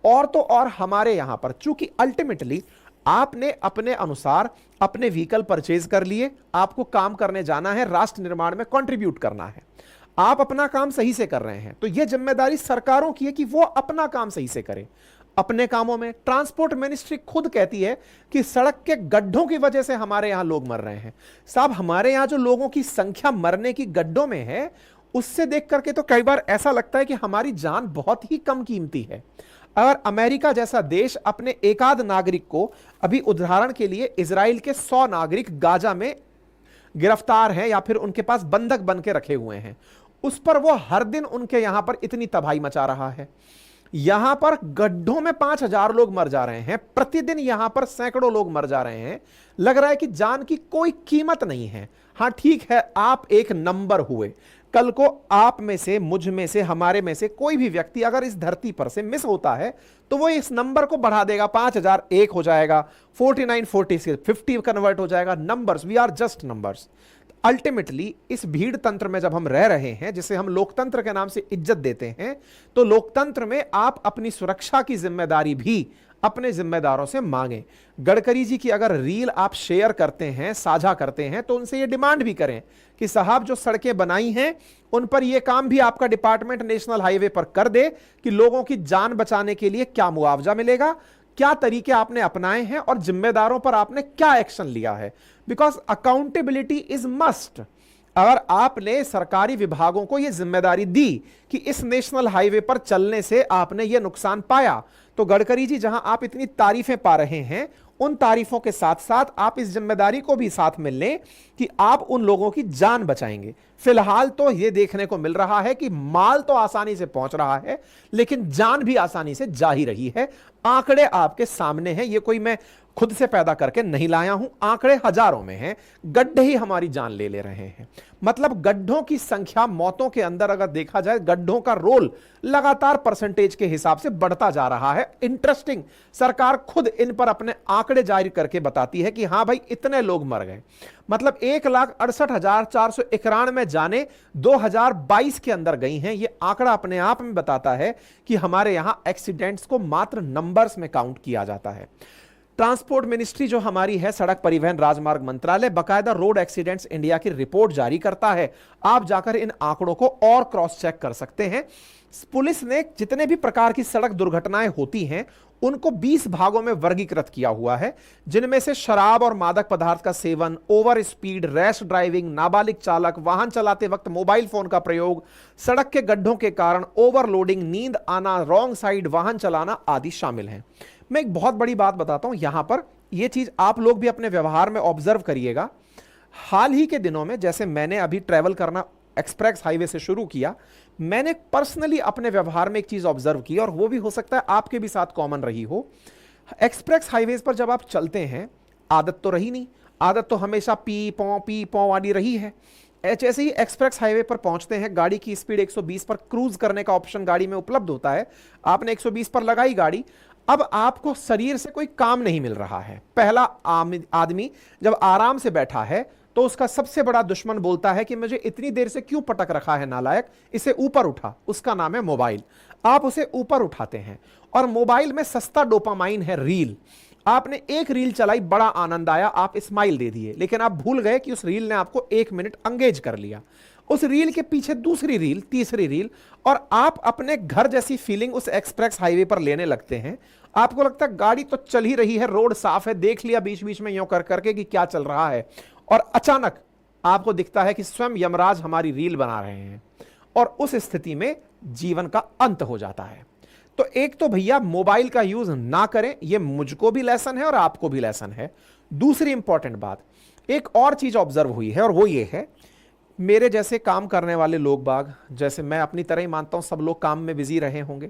और तो और हमारे यहां पर चूंकि अल्टीमेटली आपने अपने अनुसार अपने व्हीकल परचेज कर लिए, आपको काम करने जाना है, राष्ट्र निर्माण में कंट्रीब्यूट करना है, आप अपना काम सही से कर रहे हैं, तो यह जिम्मेदारी सरकारों की है कि वो अपना काम सही से करें। अपने कामों में ट्रांसपोर्ट मिनिस्ट्री खुद कहती है कि सड़क के गड्ढों की वजह से हमारे यहां लोग मर रहे हैं। साहब, हमारे यहां जो लोगों की संख्या मरने की गड्ढों में है, उससे देख करके तो कई बार ऐसा लगता है कि हमारी जान बहुत ही कम कीमती है। अगर अमेरिका जैसा देश अपने एकाध नागरिक को, अभी उदाहरण के लिए इजराइल के 100 नागरिक गाजा में गिरफ्तार हैं या फिर उनके पास बंधक बन के रखे हुए हैं, उस पर वो हर दिन उनके यहां पर इतनी तबाही मचा रहा है। यहां पर गड्ढों में 5000 लोग मर जा रहे हैं, प्रतिदिन यहां पर सैकड़ों लोग मर जा रहे हैं। लग रहा है कि जान की कोई कीमत नहीं है। हां ठीक है, आप एक नंबर हुए, कल को आप में से, मुझ में से, हमारे में से कोई भी व्यक्ति अगर इस धरती पर से मिस होता है तो वो इस नंबर को बढ़ा देगा, 5001 हो जाएगा, 49 46 50 कन्वर्ट हो जाएगा। Numbers, we are just numbers. Ultimately इस भीड़ तंत्र में जब हम रह रहे हैं, जिसे हम लोकतंत्र के नाम से इज्जत देते हैं, तो लोकतंत्र में आप अपनी सुरक्षा की जिम्मेदारी भी अपने जिम्मेदारों से मांगें। गडकरी जी की अगर रील आप शेयर करते हैं, साझा करते हैं, तो उनसे ये डिमांड भी करें कि साहब जो सड़कें बनाई हैं उन पर यह काम भी आपका डिपार्टमेंट नेशनल हाईवे पर कर दे कि लोगों की जान बचाने के लिए क्या मुआवजा मिलेगा, क्या तरीके आपने अपनाए हैं और जिम्मेदारों पर आपने क्या एक्शन लिया है। Because accountability is must. अगर आपने सरकारी विभागों को यह जिम्मेदारी दी कि इस नेशनल हाईवे पर चलने से आपने यह नुकसान पाया, तो गडकरी जी जहां आप इतनी तारीफें पा रहे हैं, उन तारीफों के साथ साथ आप इस जिम्मेदारी को भी साथ में लें कि आप उन लोगों की जान बचाएंगे। फिलहाल तो यह देखने को मिल रहा है कि माल तो आसानी से पहुंच रहा है, लेकिन जान भी आसानी से जा ही रही है। आंकड़े आपके सामने हैं, ये कोई मैं खुद से पैदा करके नहीं लाया हूं, आंकड़े हजारों में हैं। गड्ढे ही हमारी जान ले ले रहे हैं। मतलब गड्ढों की संख्या मौतों के अंदर अगर देखा जाए, गड्ढों का रोल लगातार परसेंटेज के हिसाब से बढ़ता जा रहा है। इंटरेस्टिंग, सरकार खुद इन पर अपने आंकड़े जारी करके बताती है कि हां भाई इतने लोग मर गए। मतलब 1,68,491 जाने 2022 के अंदर गई हैं। यह आंकड़ा अपने आप में बताता है कि हमारे यहां एक्सीडेंट्स को मात्र नंबर्स में काउंट किया जाता है। ट्रांसपोर्ट मिनिस्ट्री जो हमारी है, सड़क परिवहन राजमार्ग मंत्रालय, बकायदा रोड एक्सीडेंट्स इंडिया की रिपोर्ट जारी करता है। आप जाकर इन आंकड़ों को और क्रॉस चेक कर सकते हैं। पुलिस ने जितने भी प्रकार की सड़क दुर्घटनाएं होती हैं उनको 20 भागों में वर्गीकृत किया हुआ है, जिनमें से शराब और मादक पदार्थ का seven, over speed, rash driving, नाबालिग चालक, वाहन चलाते वक्त मोबाइल फोन का प्रयोग, सड़क के गड्ढों के कारण ओवरलोडिंग, नींद आना, रॉन्ग साइड वाहन चलाना आदि शामिल हैं। मैं एक बहुत बड़ी बात बताता हूं यहां पर, यह चीज आप लोग भी अपने व्यवहार में ऑब्जर्व करिएगा। हाल ही के दिनों में जैसे मैंने अभी ट्रैवल करना एक्सप्रेस हाईवे से शुरू किया, मैंने पर्सनली अपने व्यवहार में एक चीज ऑब्जर्व की, और वो भी हो सकता है आपके भी साथ कॉमन रही हो। एक्सप्रेस हाईवेज पर जब आप चलते हैं, आदत तो रही नहीं, आदत तो हमेशा पी पौ वाली रही है। जैसे ही एक्सप्रेस हाईवे पर पहुंचते हैं, गाड़ी की स्पीड 120 पर क्रूज करने का ऑप्शन गाड़ी में उपलब्ध होता है। आपने 120 पर लगाई गाड़ी, अब आपको शरीर से कोई काम नहीं मिल रहा है। पहला आदमी जब आराम से बैठा है तो उसका सबसे बड़ा दुश्मन बोलता है कि मुझे इतनी देर से क्यों पटक रखा है नालायक, इसे ऊपर उठा। उसका नाम है मोबाइल। आप उसे ऊपर उठाते हैं और मोबाइल में सस्ता डोपामाइन है, रील। आपने एक रील चलाई, बड़ा आनंद आया, आप स्माइल दे दिए, लेकिन आप भूल गए कि उस रील ने आपको 1 मिनट एंगेज कर लिया। उस रील के पीछे दूसरी रील, तीसरी रील, और आप अपने घर जैसी फीलिंग उस एक्सप्रेस हाईवे पर लेने लगते हैं। आपको लगता है गाड़ी तो चल ही रही है, रोड साफ है, देख लिया बीच बीच में यूं कर करके कि क्या चल रहा है, और अचानक आपको दिखता है कि स्वयं यमराज हमारी रील बना रहे हैं, और उस स्थिति में जीवन का अंत हो जाता है। तो एक तो भैया मोबाइल का यूज ना करें, ये मुझको भी लेसन है और आपको भी लेसन है। दूसरी इंपॉर्टेंट बात, एक और चीज ऑब्जर्व हुई है और वो ये है, मेरे जैसे काम करने वाले लोग बाग, जैसे मैं अपनी तरह ही मानता हूं सब लोग काम में बिजी रहे होंगे,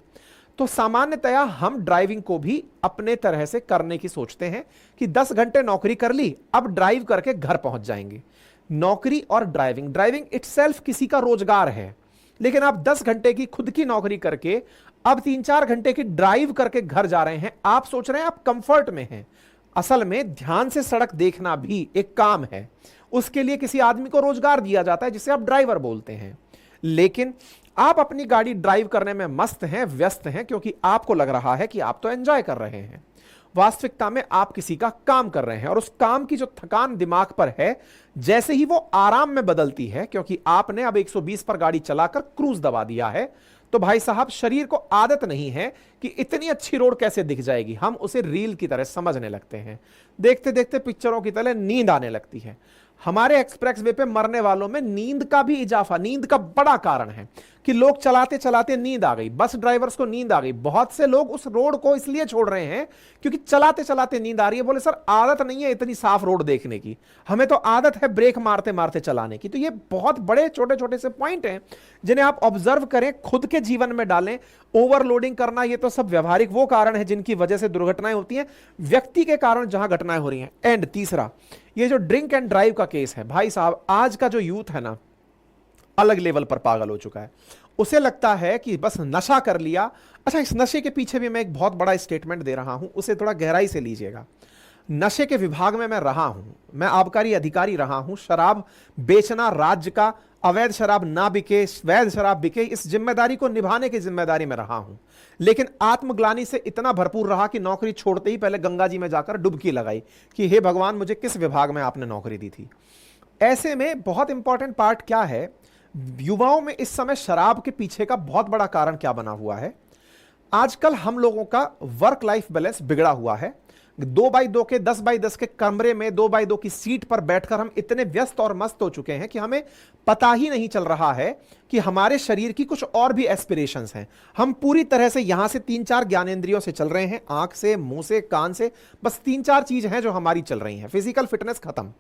तो सामान्यतया हम ड्राइविंग को भी अपने तरह से करने की सोचते हैं कि 10 घंटे नौकरी कर ली, अब ड्राइव करके घर पहुंच जाएंगे। नौकरी और ड्राइविंग, ड्राइविंग इटसेल्फ किसी का रोजगार है, लेकिन आप 10 घंटे की खुद की नौकरी करके अब 3-4 घंटे की ड्राइव करके घर जा रहे हैं, आप सोच रहे हैं आप कंफर्ट में हैं। असल में ध्यान से सड़क देखना भी एक काम है, उसके लिए किसी आदमी को रोजगार दिया जाता है जिसे आप ड्राइवर बोलते हैं। लेकिन आप अपनी गाड़ी ड्राइव करने में मस्त हैं, व्यस्त हैं, क्योंकि आपको लग रहा है कि आप तो एंजॉय कर रहे हैं। वास्तविकता में आप किसी का काम कर रहे हैं और उस काम की जो थकान दिमाग पर है, जैसे ही वो आराम में बदलती है, क्योंकि आपने अब 120 पर गाड़ी चलाकर क्रूज दबा दिया है, तो भाई साहब शरीर को आदत नहीं है कि इतनी अच्छी रोड कैसे दिख जाएगी, हम उसे रील की तरह समझने लगते हैं। देखते देखते पिक्चरों की तरह नींद आने लगती है। हमारे एक्सप्रेस वे पे मरने वालों में नींद का भी इजाफा, नींद का बड़ा कारण है कि लोग चलाते चलाते नींद आ गई, बस ड्राइवर्स को नींद आ गई। बहुत से लोग उस रोड को इसलिए छोड़ रहे हैं क्योंकि चलाते चलाते नींद आ रही है। बोले सर आदत नहीं है इतनी साफ रोड देखने की, हमें तो आदत है ब्रेक मारते मारते चलाने की। तो ये बहुत बड़े छोटे छोटे से पॉइंट हैं जिन्हें आप ऑब्जर्व करें, खुद के जीवन में डालें। ओवरलोडिंग करना, ये तो सब व्यवहारिक वो कारण है जिनकी वजह से दुर्घटनाएं होती हैं, व्यक्ति के कारण जहां घटनाएं हो रही हैं। एंड तीसरा, ये जो ड्रिंक एंड ड्राइव का केस है, भाई साहब आज का जो यूथ है ना, अलग लेवल पर पागल हो चुका है। उसे लगता है कि बस नशा कर लिया। अच्छा, इस नशे के पीछे भी मैं एक बहुत बड़ा स्टेटमेंट दे रहा हूं, उसे थोड़ा गहराई से लीजिएगा। नशे के विभाग में मैं रहा हूं, मैं आबकारी अधिकारी रहा हूं। शराब बेचना राज्य का, अवैध शराब ना बिके, वैध शराब बिके, इस जिम्मेदारी को निभाने की जिम्मेदारी में रहा हूं। लेकिन आत्मग्लानि से इतना भरपूर रहा कि नौकरी छोड़ते ही पहले गंगा जी में जाकर डुबकी लगाई कि हे भगवान मुझे किस विभाग में आपने नौकरी दी थी। ऐसे में बहुत इंपॉर्टेंट पार्ट क्या है, युवाओं में इस समय शराब के पीछे का बहुत बड़ा कारण क्या बना हुआ है। आजकल हम लोगों का वर्क लाइफ बैलेंस बिगड़ा हुआ है। 2x2 के 10x10 के कमरे में 2x2 की सीट पर बैठकर हम इतने व्यस्त और मस्त हो चुके हैं कि हमें पता ही नहीं चल रहा है कि हमारे शरीर की कुछ और भी एस्पिरेशंस हैं। हम पूरी तरह से यहां से 3-4 ज्ञानेंद्रियों से चल रहे हैं, आंख से, मुंह से, कान से, बस 3-4 चीज हैं जो हमारी चल रही हैं। फिजिकल फिटनेस खत्म।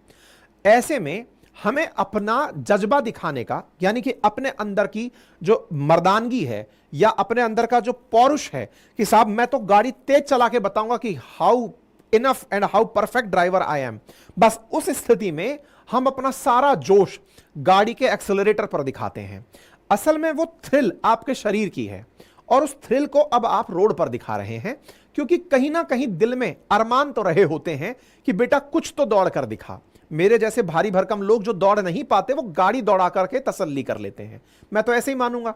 ऐसे में हमें अपना जज्बा दिखाने का, यानी कि अपने अंदर की जो मर्दानगी है या अपने अंदर का जो पौरुष है कि साहब मैं तो गाड़ी तेज चला के बताऊंगा कि how enough and how perfect driver I am, बस उस स्थिति में हम अपना सारा जोश गाड़ी के एक्सेलरेटर पर दिखाते हैं। असल में वो थ्रिल आपके शरीर की है और उस थ्रिल को अब आप रोड पर दिखा रहे हैं, क्योंकि कहीं ना कहीं दिल में अरमान तो रहे होते हैं कि बेटा कुछ तो दौड़ कर दिखा। मेरे जैसे भारी भरकम लोग जो दौड़ नहीं पाते वो गाड़ी दौड़ा करके तसल्ली कर लेते हैं, मैं तो ऐसे ही मानूंगा।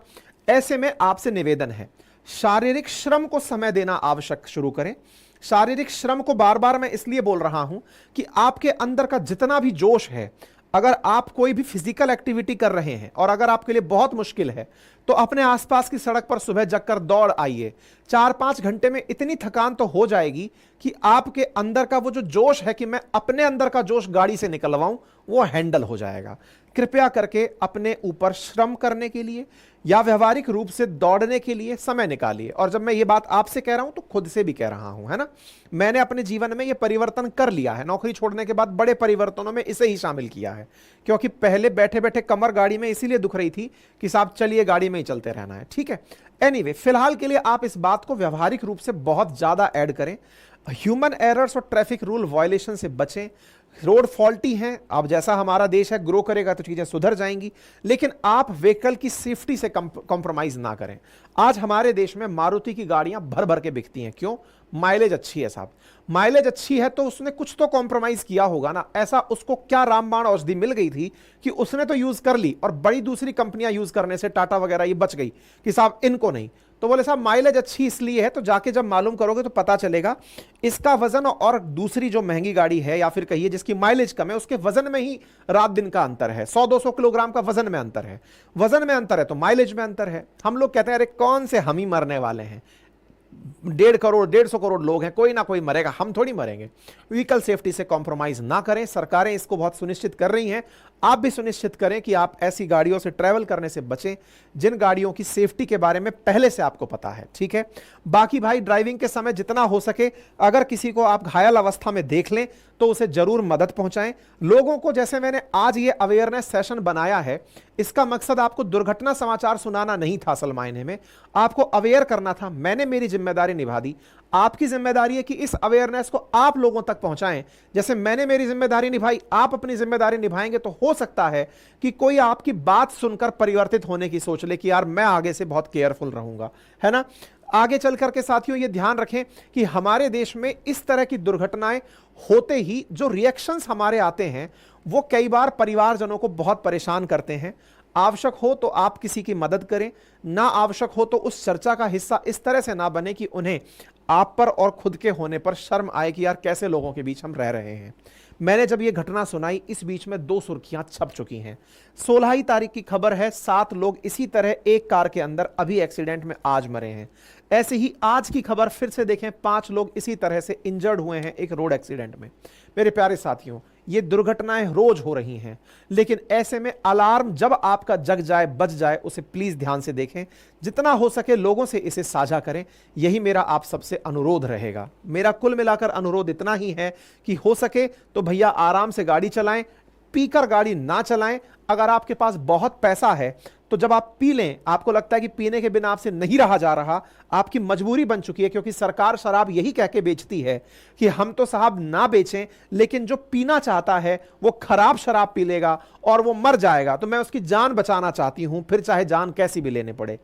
ऐसे में आपसे निवेदन है, शारीरिक श्रम को समय देना आवश्यक शुरू करें। शारीरिक श्रम को बार बार मैं इसलिए बोल रहा हूं कि आपके अंदर का जितना भी जोश है, अगर आप कोई भी फिजिकल एक्टिविटी कर रहे हैं और अगर आपके लिए बहुत मुश्किल है तो अपने आसपास की सड़क पर सुबह जगकर दौड़ आइए। 4-5 घंटे में इतनी थकान तो हो जाएगी कि आपके अंदर का वो जो जोश है कि मैं अपने अंदर का जोश गाड़ी से निकलवाऊं, वो हैंडल हो जाएगा। कृपया करके अपने ऊपर श्रम करने के लिए या व्यवहारिक रूप से दौड़ने के लिए समय निकालिए। और जब मैं ये बात आपसे कह रहा हूं तो खुद से भी कह रहा हूं, है ना। मैंने अपने जीवन में ये परिवर्तन कर लिया है, नौकरी छोड़ने के बाद बड़े परिवर्तनों में इसे ही शामिल किया है। क्योंकि पहले बैठे बैठे कमर गाड़ी में इसीलिए दुख रही थी कि साहब चलिए गाड़ी में ही चलते रहना है, ठीक है। एनीवे, फिलहाल के लिए आप इस बात को व्यवहारिक रूप से बहुत ज्यादा ऐड करें। ह्यूमन एरर्स और ट्रैफिक रूल वायलेशन से बचें। रोड फॉल्टी हैं, अब जैसा हमारा देश है ग्रो करेगा तो चीजें सुधर जाएंगी, लेकिन आप व्हीकल की सेफ्टी से कॉम्प्रोमाइज ना करें। आज हमारे देश में मारुति की गाड़ियां भर भर के बिकती हैं, क्यों? माइलेज अच्छी है साहब। माइलेज अच्छी है तो उसने कुछ तो कॉम्प्रोमाइज किया होगा ना। ऐसा उसको क्या रामबाण औषधि मिल गई थी कि उसने तो यूज कर ली और बड़ी दूसरी कंपनियां यूज करने से, टाटा वगैरह, ये बच गई कि साहब इनको नहीं। तो बोले साहब माइलेज अच्छी इसलिए है, तो जाके जब मालूम करोगे तो पता चलेगा इसका वजन और दूसरी जो महंगी गाड़ी है या फिर कहिए जिसकी माइलेज कम है उसके वजन में ही रात दिन का अंतर है। 100-200 किलोग्राम का वजन में अंतर है। वजन में अंतर है तो माइलेज में अंतर है। हम लोग कहते हैं अरे कौन से हम ही मरने वाले हैं। 1.5 करोड़ 150 करोड़ लोग हैं, कोई ना कोई मरेगा, हम थोड़ी मरेंगे। व्हीकल सेफ्टी से कॉम्प्रोमाइज ना करें, सरकारें इसको बहुत सुनिश्चित कर रही हैं, आप भी सुनिश्चित करें कि आप ऐसी गाड़ियों से ट्रैवल करने से बचें जिन गाड़ियों की सेफ्टी के बारे में पहले से आपको पता है, ठीक है। बाकी भाई ड्राइविंग के समय जितना हो सके अगर किसी को आप घायल अवस्था में देख लें तो उसे जरूर मदद पहुंचाएं। लोगों को, जैसे मैंने आज ये अवेयरनेस सेशन बनाया है, इसका मकसद आपको दुर्घटना समाचार सुनाना नहीं था, असल मायने में आपको अवेयर करना था। मैंने मेरी जिम्मेदारी निभा दी, आपकी जिम्मेदारी है कि इस अवेयरनेस को आप लोगों तक पहुंचाएं। जैसे मैंने मेरी जिम्मेदारी निभाई, आप अपनी जिम्मेदारी निभाएंगे तो हो सकता है कि कोई आपकी बात सुनकर परिवर्तित होने की सोच ले कि यार मैं आगे से बहुत केयरफुल रहूंगा, है ना। आगे चल करके साथियों ये ध्यान रखें कि हमारे देश में इस तरह की दुर्घटनाएं होते ही जो रिएक्शंस हमारे आते हैं वो कई बार परिवारजनों को बहुत परेशान करते हैं। आवश्यक हो तो आप किसी की मदद करें, ना आवश्यक हो तो उस चर्चा का हिस्सा इस तरह से ना बने कि उन्हें आप पर और खुद के होने पर शर्म आए कि यार कैसे लोगों के बीच हम रह रहे हैं। मैंने जब यह घटना सुनाई, इस बीच में 2 सुर्खियां छप चुकी हैं। 16 तारीख की खबर है, 7 लोग इसी तरह एक कार के अंदर अभी एक्सीडेंट में आज मरे हैं। ऐसे ही आज की खबर फिर से देखें, 5 लोग इसी तरह से इंजर्ड हुए हैं एक रोड एक्सीडेंट में। मेरे प्यारे साथियों, ये दुर्घटनाएं रोज हो रही हैं, लेकिन ऐसे में अलार्म जब आपका जग जाए, बज जाए, उसे प्लीज ध्यान से देखें। जितना हो सके लोगों से इसे साझा करें, यही मेरा आप सबसे अनुरोध रहेगा। मेरा कुल मिलाकर अनुरोध इतना ही है कि हो सके तो भैया आराम से गाड़ी चलाएं, पीकर गाड़ी ना चलाएं। अगर आपके पास बहुत पैसा है तो जब आप पी लें, आपको लगता है कि पीने के बिना आपसे नहीं रहा जा रहा, आपकी मजबूरी बन चुकी है, क्योंकि सरकार शराब यही कह के बेचती है कि हम तो साहब ना बेचें, लेकिन जो पीना चाहता है वो खराब शराब पी लेगा और वो मर जाएगा, तो मैं उसकी जान बचाना चाहती हूं, फिर चाहे जान कैसी भी लेने पड़े।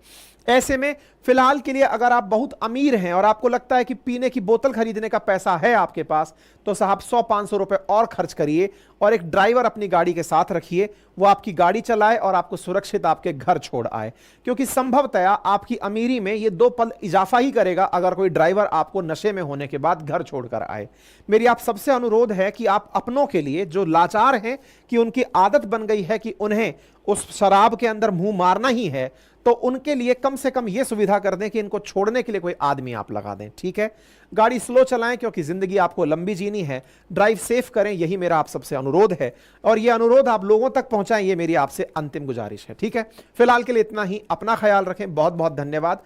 ऐसे में फिलहाल के लिए अगर आप बहुत अमीर हैं और आपको लगता है कि पीने की बोतल खरीदने का पैसा है आपके पास, तो साहब 100-500 रुपए और खर्च करिए और एक ड्राइवर अपनी गाड़ी के साथ रखिए, वो आपकी गाड़ी चलाए और आपको सुरक्षित आपके घर छोड़ आए। क्योंकि संभवतया आपकी अमीरी में ये 2 पल इजाफा ही करेगा अगर कोई ड्राइवर आपको नशे में होने के बाद घर छोड़कर आए। मेरी आप सबसे अनुरोध है कि आप अपनों के लिए, जो लाचार हैं कि उनकी आदत बन गई है कि उन्हें उस शराब के अंदर मुंह मारना ही है, तो उनके लिए कम से कम यह सुविधा कर दें कि इनको छोड़ने के लिए कोई आदमी आप लगा दें, ठीक है। गाड़ी स्लो चलाएं क्योंकि जिंदगी आपको लंबी जीनी है। ड्राइव सेफ करें, यही मेरा आप सबसे अनुरोध है, और यह अनुरोध आप लोगों तक पहुंचाएं, यह मेरी आपसे अंतिम गुजारिश है, ठीक है। फिलहाल के लिए इतना ही। अपना ख्याल रखें, बहुत बहुत धन्यवाद।